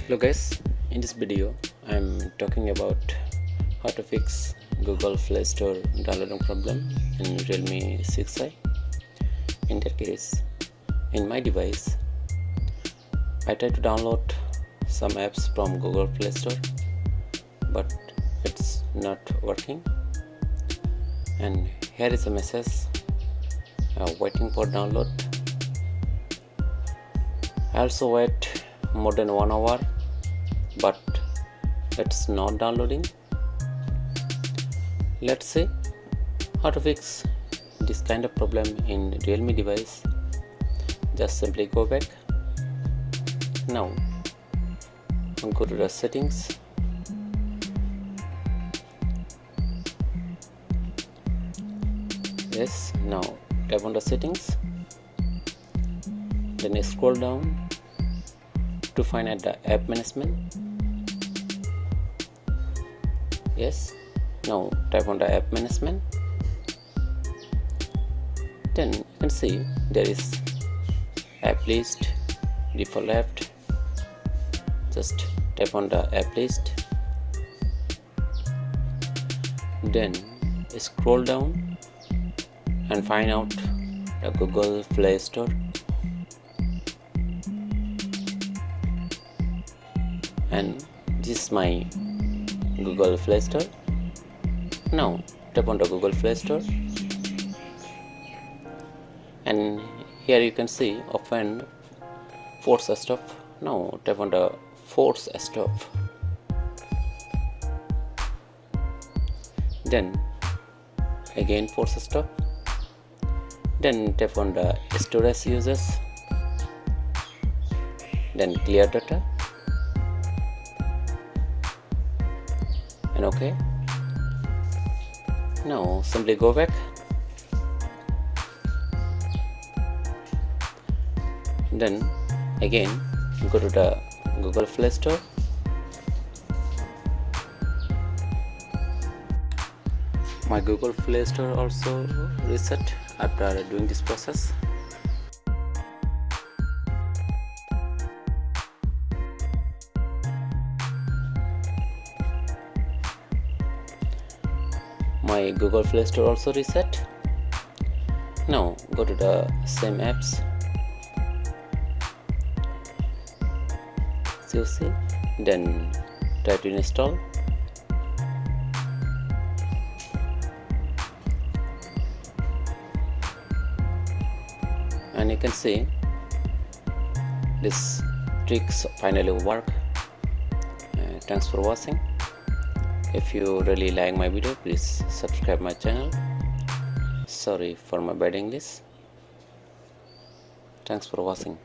Hello guys, in this video I'm talking about how to fix Google Playstore downloading problem in Realme 6i. In that case, in my device I try to download some apps from Google Playstore, but it's not working, and here is a message waiting for download. I also wait more than 1 hour, but it's not downloading. Let's see how to fix this kind of problem in Realme device. Just simply go back. Now go to the settings. Yes, now tap on the settings, then scroll down to find at the app management. Yes, now tap on the app management. Then you can see there is app list, default left. Just tap on the app list, then scroll down and find out the Google Play Store. And this is my Google Play Store. Now tap on the Google Play Store, and here you can see open force stop. Now tap on the force stop, then again force stop, then tap on the storage uses, then clear data, and OK. Now simply go back, then again go to the Google Play Store. My Google Play Store also reset after doing this process. My Google Play Store also reset. Now go to the same apps, see, then try to install. And you can see this tricks finally work. Thanks for watching. If you really like my video, please subscribe my channel. Sorry for my bad English. Thanks for watching.